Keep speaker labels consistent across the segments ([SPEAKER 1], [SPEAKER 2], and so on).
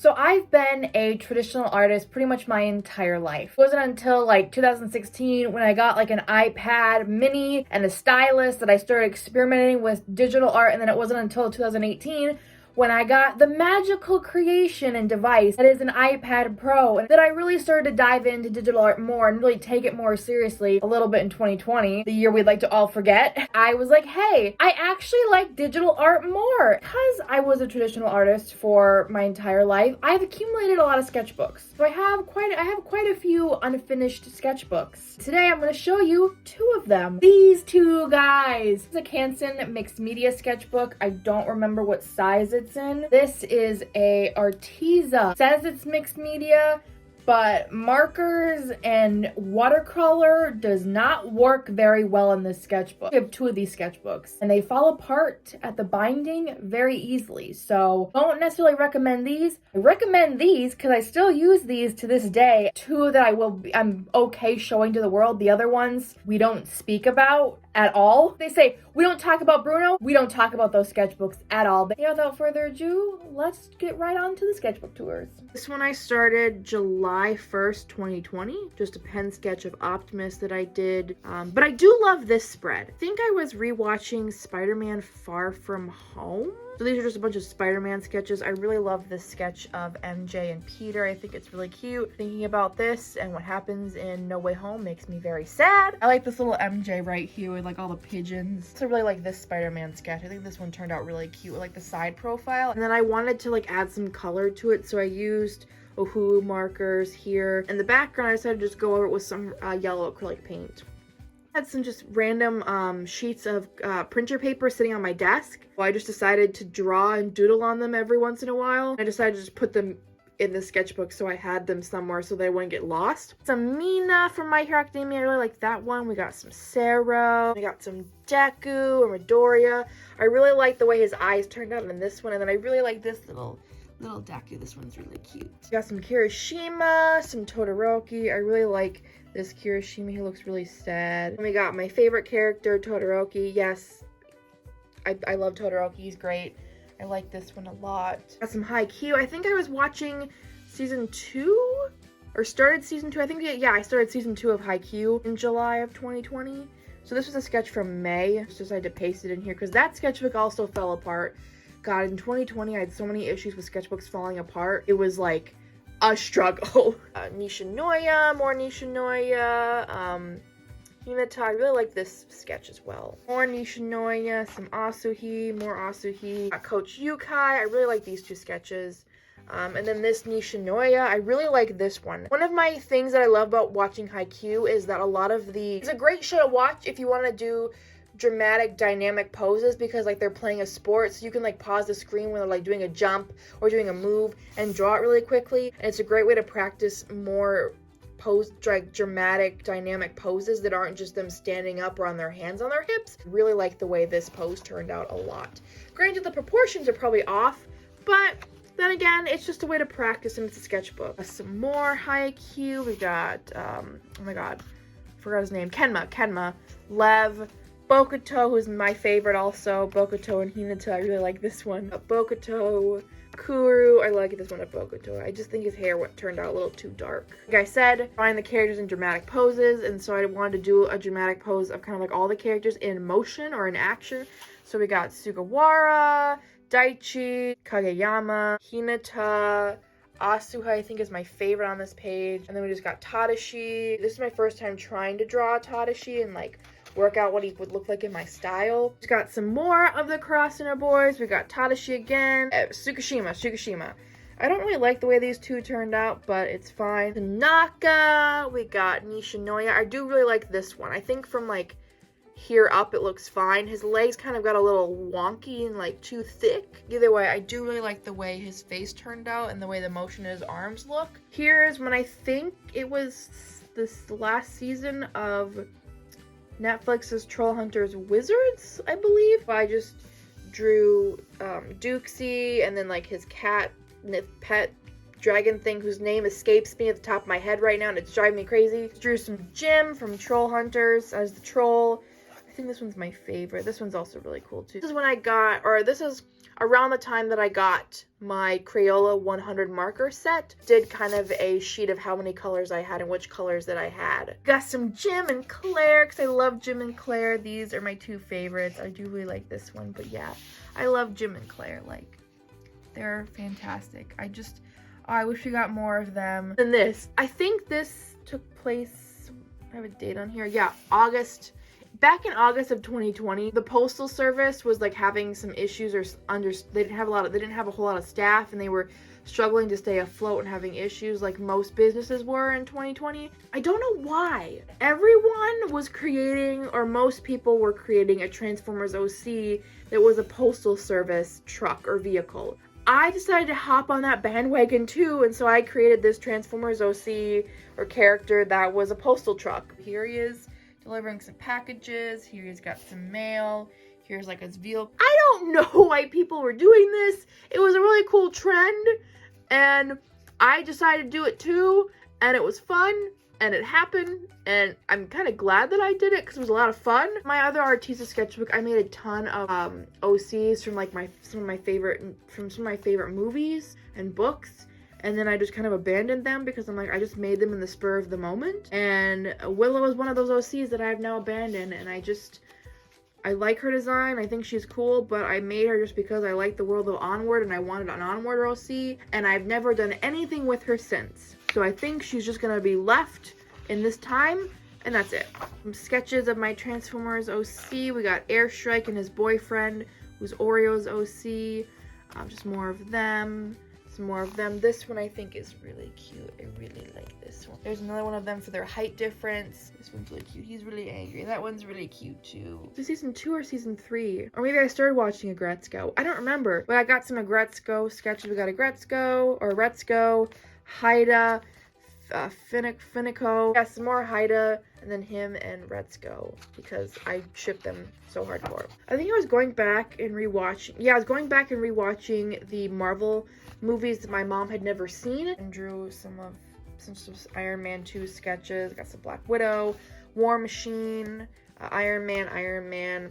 [SPEAKER 1] So I've been a traditional artist pretty much my entire life. It wasn't until like 2016 when I got like an iPad mini and a stylus that I started experimenting with digital art, and then it wasn't until 2018 when I got the magical creation and device that is an iPad Pro, and that I really started to dive into digital art more and really take it more seriously a little bit in 2020, the year we'd like to all forget. I was like, hey, I actually like digital art more. Because I was a traditional artist for my entire life, I've accumulated a lot of sketchbooks. So I have quite a few unfinished sketchbooks. Today I'm going to show you 2 of them. These 2 guys. This is a Canson mixed media sketchbook. I don't remember what size it's in. This is a Arteza. It says it's mixed media, but markers and watercolor does not work very well in this sketchbook. I have 2 of these sketchbooks, and they fall apart at the binding very easily, so don't necessarily recommend these. I recommend these because I still use these to this day. 2 that I'm okay showing to the world. The other ones we don't speak about at all. They say, we don't talk about Bruno. We don't talk about those sketchbooks at all. But without further ado, let's get right on to the sketchbook tours. This one I started July 1st, 2020. Just a pen sketch of Optimus that I did. But I do love this spread. I think I was rewatching Spider-Man Far From Home. So these are just a bunch of Spider-Man sketches. I really love this sketch of MJ and Peter. I think it's really cute. Thinking about this and what happens in No Way Home makes me very sad. I like this little MJ right here with like all the pigeons. So I really like this Spider-Man sketch. I think this one turned out really cute with like the side profile. And then I wanted to like add some color to it, so I used Ohu markers here. In the background, I decided to just go over it with some yellow acrylic paint. I had some just random sheets of printer paper sitting on my desk. Well, I just decided to draw and doodle on them every once in a while. I decided to just put them in the sketchbook so I had them somewhere so they wouldn't get lost. Some Mina from My Hero Academia. I really like that one. We got some Sarah. We got some Deku and Midoriya. I really like the way his eyes turned out in this one. And then I really like this little Deku. This one's really cute. We got some Kirishima, some Todoroki. I really like this Kirishima. He looks really sad. And we got my favorite character, Todoroki. Yes, I love Todoroki. He's great. I like this one a lot. Got some Haikyuu. I think I was watching season 2 or started season 2. I think, yeah, I started season 2 of Haikyuu in July of 2020. So this was a sketch from May. I just decided to paste it in here because that sketchbook also fell apart. God, in 2020, I had so many issues with sketchbooks falling apart. It was like a struggle. Nishinoya, more Nishinoya. Hinata, I really like this sketch as well. More Nishinoya, some Asuhi, more Asuhi. Coach Yukai, I really like these 2 sketches. And then this Nishinoya, I really like this one. One of my things that I love about watching Haikyuu is that a lot of it's a great show to watch if you want to do dramatic dynamic poses, because like they're playing a sport, so you can like pause the screen when they're like doing a jump or doing a move and draw it really quickly. And it's a great way to practice more like dramatic dynamic poses that aren't just them standing up or on their hands on their hips. Really like the way this pose turned out a lot. Granted, the proportions are probably off, but then again, it's just a way to practice and it's a sketchbook. Some more Haikyuu. We got oh my god, forgot his name. Kenma, Lev, Bokuto, who's my favorite also. Bokuto and Hinata, I really like this one. Bokuto, Kuru, I like this one of Bokuto. I just think his hair turned out a little too dark. Like I said, find the characters in dramatic poses, and so I wanted to do a dramatic pose of kind of like all the characters in motion or in action. So we got Sugawara, Daichi, Kageyama, Hinata, Asuha, I think, is my favorite on this page. And then we just got Tadashi. This is my first time trying to draw Tadashi and like work out what he would look like in my style. Just got some more of the Karasuno boys. We got Tadashi again. Tsukishima. I don't really like the way these 2 turned out, but it's fine. Tanaka. We got Nishinoya. I do really like this one. I think from like here up it looks fine. His legs kind of got a little wonky and like too thick. Either way, I do really like the way his face turned out and the way the motion in his arms look. Here's when I think it was this last season of Netflix's Troll Hunters Wizards, I believe. I just drew Dukesy and then like his cat pet dragon thing whose name escapes me at the top of my head right now and it's driving me crazy. Drew some Jim from Troll Hunters as the troll. I think this one's my favorite. This one's also really cool too. This is when I got, or this is around the time that I got my Crayola 100 marker set. Did kind of a sheet of how many colors I had and which colors that I had. Got some Jim and Claire, because I love Jim and Claire. These are my two favorites. I do really like this one, but yeah, I love Jim and Claire. Like, they're fantastic. I wish we got more of them. And this, I think this took place, I have a date on here. Yeah, back in August of 2020, the Postal Service was like having some issues, or they didn't have a whole lot of staff, and they were struggling to stay afloat and having issues like most businesses were in 2020. I don't know why. Everyone was creating, or most people were creating, a Transformers OC that was a Postal Service truck or vehicle. I decided to hop on that bandwagon too, and so I created this Transformers OC or character that was a postal truck. Here he is delivering some packages. Here he's got some mail. Here's like his vehicle. I don't know why people were doing this. It was a really cool trend, and I decided to do it too, and it was fun, and it happened, and I'm kind of glad that I did it because it was a lot of fun. My other Artista sketchbook, I made a ton of OCs from like some of my favorite movies and books, and then I just kind of abandoned them because I'm like, I just made them in the spur of the moment. And Willow is one of those OCs that I've now abandoned, and I like her design. I think she's cool, but I made her just because I like the world of Onward and I wanted an Onward OC, and I've never done anything with her since. So I think she's just gonna be left in this time, and that's it. Some sketches of my Transformers OC. We got Airstrike and his boyfriend, who's Oreo's OC. Just more of them. Some more of them. This one I think is really cute. I really like this one. There's another one of them for their height difference. This one's really cute. He's really angry. That one's really cute too. Is it season 2 or season 3? Or maybe I started watching Agretzko. I don't remember. But I got some Agretzko sketches. We got Retzko, Haida, Finico. Yeah, some more Haida, and then him and Retzko, because I shipped them so hardcore. I think I was going back and rewatching. Yeah, I was going back and rewatching the Marvel movies that my mom had never seen, and drew some Iron Man 2 sketches. Got some Black Widow, War Machine, Iron Man,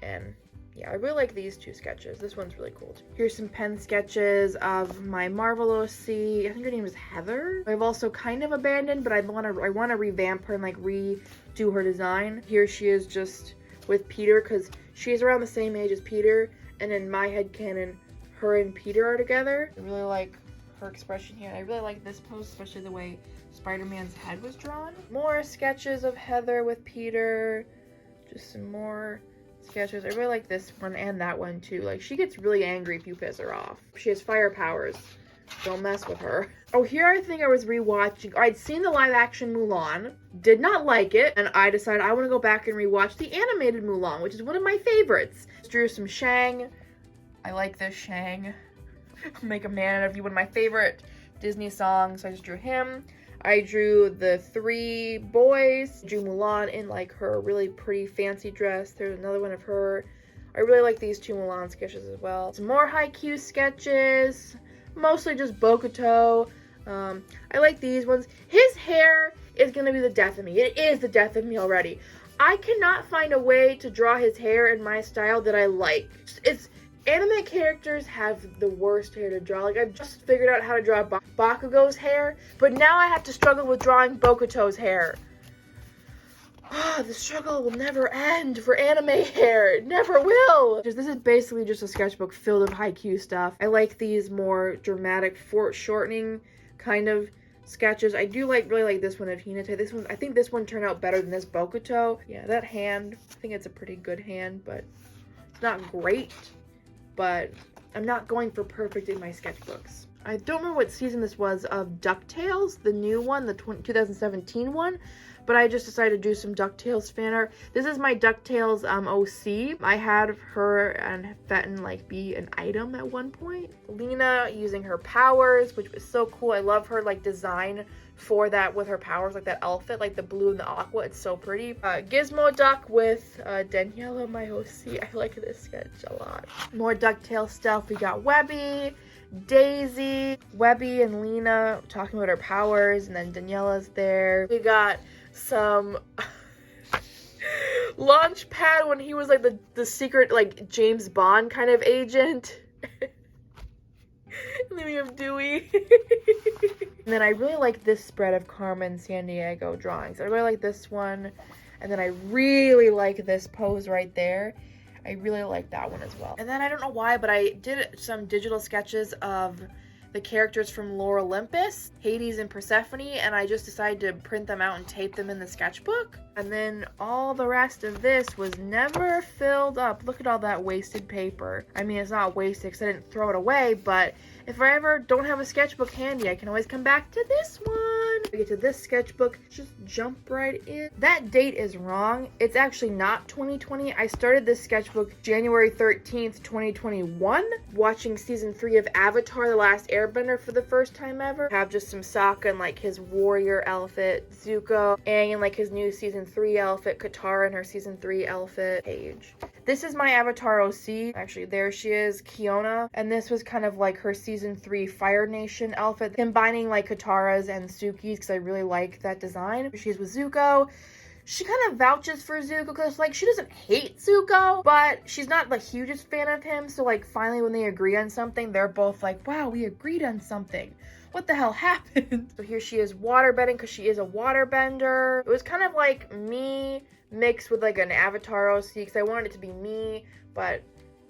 [SPEAKER 1] and yeah, I really like these two sketches. This one's really cool too. Here's some pen sketches of my Marvel OC. I think her name is Heather. I've also kind of abandoned, but I want to revamp her and like redo her design. Here she is just with Peter, because she's around the same age as Peter, and in my headcanon, her and Peter are together. I really like her expression here. I really like this pose, especially the way Spider-Man's head was drawn. More sketches of Heather with Peter. Just some more sketches. I really like this one and that one too. Like, she gets really angry if you piss her off. She has fire powers. Don't mess with her. Oh, here I think I was rewatching. I'd seen the live action Mulan, did not like it, and I decided I want to go back and rewatch the animated Mulan, which is one of my favorites. Drew some Shang. I like this Shang. Make a Man Out of You, one of my favorite Disney songs. So I just drew him. I drew the 3 boys. Drew Mulan in like her really pretty fancy dress. There's another one of her. I really like these 2 Mulan sketches as well. Some more Haikyuu sketches. Mostly just Bokuto. I like these ones. His hair is gonna be the death of me. It is the death of me already. I cannot find a way to draw his hair in my style that I like. Anime characters have the worst hair to draw. Like, I've just figured out how to draw Bakugo's hair, but now I have to struggle with drawing Bokuto's hair. The struggle will never end for anime hair. It never will. This is basically just a sketchbook filled with Haikyuu stuff. I like these more dramatic, foreshortening kind of sketches. I do really like this one of Hinata. I think this one turned out better than this Bokuto. Yeah, that hand, I think it's a pretty good hand, but it's not great. But I'm not going for perfect in my sketchbooks. I don't remember what season this was of DuckTales, the new one, the 2017 one, but I just decided to do some DuckTales fan art. This is my DuckTales OC. I had her and Fenton like be an item at one point. Lena using her powers, which was so cool. I love her like design for that with her powers, like that outfit, like the blue and the aqua. It's so pretty. Gizmo Duck with Daniela, my OC. I like this sketch a lot. More DuckTales stuff. We got Webby, Daisy, Webby and Lena talking about her powers, and then Daniela's there. We got some
[SPEAKER 2] Launchpad when he was like the secret like James Bond kind of agent. And then we have Dewey. And then I really like this spread of Carmen Sandiego drawings. I really like this one. And then I really like this pose right there. I really like that one as well. And then I don't know why, but I did some digital sketches of the characters from Lore Olympus, Hades and Persephone, and I just decided to print them out and tape them in the sketchbook. And then all the rest of this was never filled up. Look at all that wasted paper. I mean, it's not wasted because I didn't throw it away, but if I ever don't have a sketchbook handy, I can always come back to this one. We get to this sketchbook, just jump right in. That date is wrong. It's actually not 2020. I started this sketchbook January 13th, 2021, watching season 3 of Avatar: The Last Airbender for the first time ever. I have just some Sokka and like his warrior outfit, Zuko, and in like his new season 3 outfit, Katara in her season 3 outfit, Paige. This is my Avatar OC. Actually, there she is, Kiona. And this was kind of like her season 3 Fire Nation outfit, combining like Katara's and Suki's because I really like that design. She's with Zuko. She kind of vouches for Zuko because like she doesn't hate Zuko, but she's not the hugest fan of him. So like finally when they agree on something, they're both like, wow, we agreed on something. What the hell happened? So here she is waterbending because she is a waterbender. It was kind of like me mixed with like an Avatar OC because I wanted it to be me, but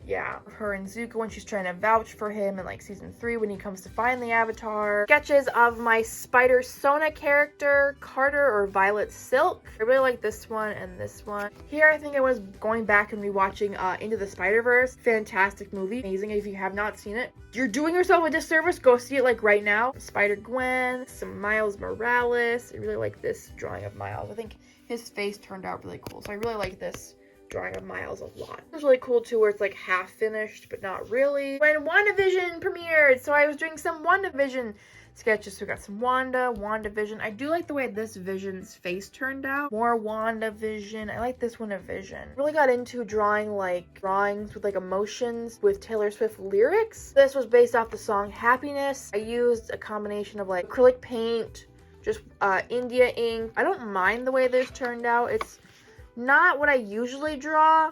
[SPEAKER 2] yeah, her and Zuko when she's trying to vouch for him in like season 3 when he comes to find the Avatar. Sketches of my Spider Sona character, Carter or Violet Silk. I really like this one and this one. Here I think I was going back and rewatching Into the Spider-Verse. Fantastic movie. Amazing. If you have not seen it, you're doing yourself a disservice. Go see it like right now. Spider-Gwen, some Miles Morales. I really like this drawing of Miles. I think his face turned out really cool. So I really like this drawing of Miles a lot. It was really cool too where it's like half finished but not really. When WandaVision premiered, so I was doing some WandaVision sketches. So we got some WandaVision. I do like the way this Vision's face turned out. More WandaVision. I like this one of Vision. Really got into drawing like drawings with like emotions with Taylor Swift lyrics. This was based off the song Happiness. I used a combination of like acrylic paint, just India ink. I don't mind the way this turned out. It's not what I usually draw,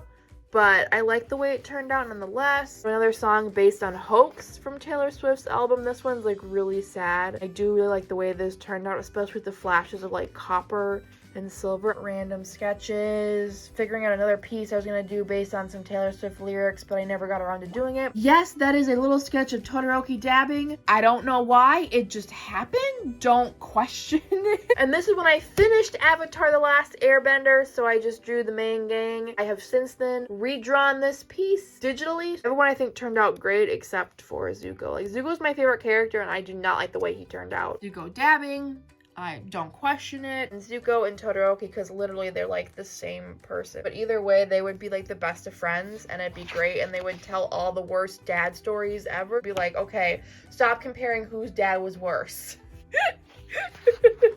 [SPEAKER 2] but I like the way it turned out nonetheless. Another song based on Hoax from Taylor Swift's album. This one's like really sad. I do really like the way this turned out, especially with the flashes of like copper and silver. Random sketches, figuring out another piece I was gonna do based on some Taylor Swift lyrics, but I never got around to doing it. Yes, that is a little sketch of Todoroki dabbing. I don't know why, it just happened. Don't question it. And this is when I finished Avatar: The Last Airbender, so I just drew the main gang. I have since then redrawn this piece digitally. Everyone I think turned out great except for Zuko. Like Zuko's my favorite character and I do not like the way he turned out. Zuko dabbing, I don't question it. And Zuko and Todoroki, because literally they're like the same person. But either way, they would be like the best of friends and it'd be great. And they would tell all the worst dad stories ever. Be like, okay, stop comparing whose dad was worse.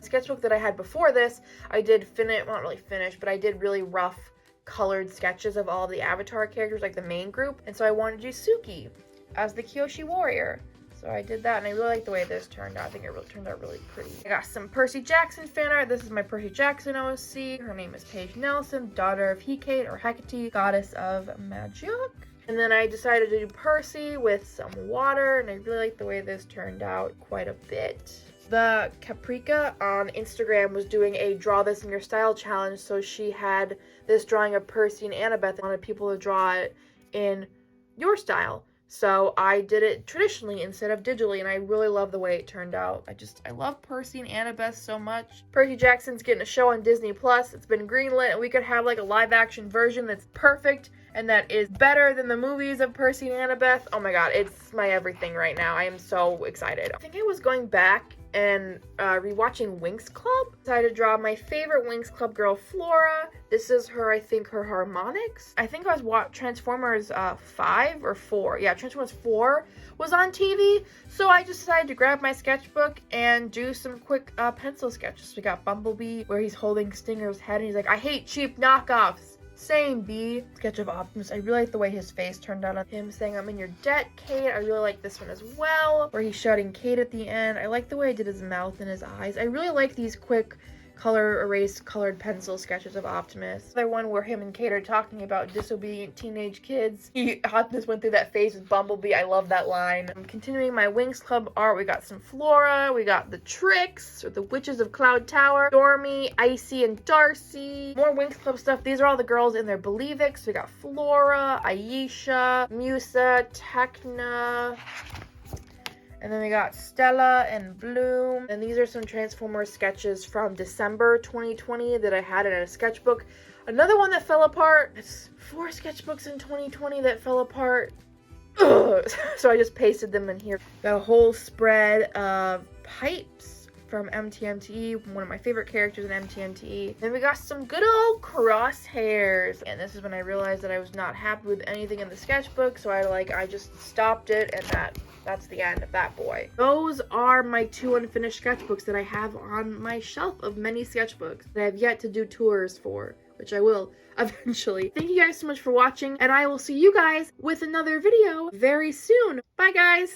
[SPEAKER 2] Sketchbook that I had before this, I did finish, well, not really finish, but I did really rough colored sketches of all the Avatar characters, like the main group. And so I wanted to do Suki as the Kyoshi warrior. So I did that and I really like the way this turned out. I think it really turned out really pretty. I got some Percy Jackson fan art. This is my Percy Jackson OC. Her name is Paige Nelson, daughter of Hecate or Hecate, goddess of magic. And then I decided to do Percy with some water and I really like the way this turned out quite a bit. The Caprica on Instagram was doing a draw this in your style challenge, so she had this drawing of Percy and Annabeth and wanted people to draw it in your style. So I did it traditionally instead of digitally, and I really love the way it turned out. I love Percy and Annabeth so much. Percy Jackson's getting a show on Disney Plus. It's been greenlit, and we could have like a live action version that's perfect and that is better than the movies of Percy and Annabeth. Oh my god, it's my everything right now. I am so excited. I think I was going back and rewatching Winx Club. Decided to draw my favorite Winx Club girl, Flora. This is her, I think, her harmonics. I think I was watching Transformers 5 or 4. Yeah, Transformers 4 was on TV. So I just decided to grab my sketchbook and do some quick pencil sketches. We got Bumblebee, where he's holding Stinger's head and he's like, I hate cheap knockoffs. Same, B. Sketch of Optimus. I really like the way his face turned out on him saying, I'm in your debt, Kate. I really like this one as well, where he's shouting Kate at the end. I like the way I did his mouth and his eyes. I really like these quick color erased colored pencil sketches of Optimus. Another one where him and Kate are talking about disobedient teenage kids. Optimus went through that phase with Bumblebee. I love that line. I'm continuing my Winx Club art. We got some Flora. We got the Tricks, or the Witches of Cloud Tower. Stormy, Icy, and Darcy. More Winx Club stuff. These are all the girls in their Believix. We got Flora, Aisha, Musa, Techna. And then we got Stella and Bloom. And these are some Transformers sketches from December 2020 that I had in a sketchbook. Another one that fell apart. It's 4 sketchbooks in 2020 that fell apart. Ugh. So I just pasted them in here. Got a whole spread of pipes from MTMTE, one of my favorite characters in MTMTE. Then we got some good old crosshairs. And this is when I realized that I was not happy with anything in the sketchbook, so I just stopped it, and that's the end of that boy. Those are my 2 unfinished sketchbooks that I have on my shelf of many sketchbooks that I have yet to do tours for, which I will eventually. Thank you guys so much for watching, and I will see you guys with another video very soon. Bye, guys!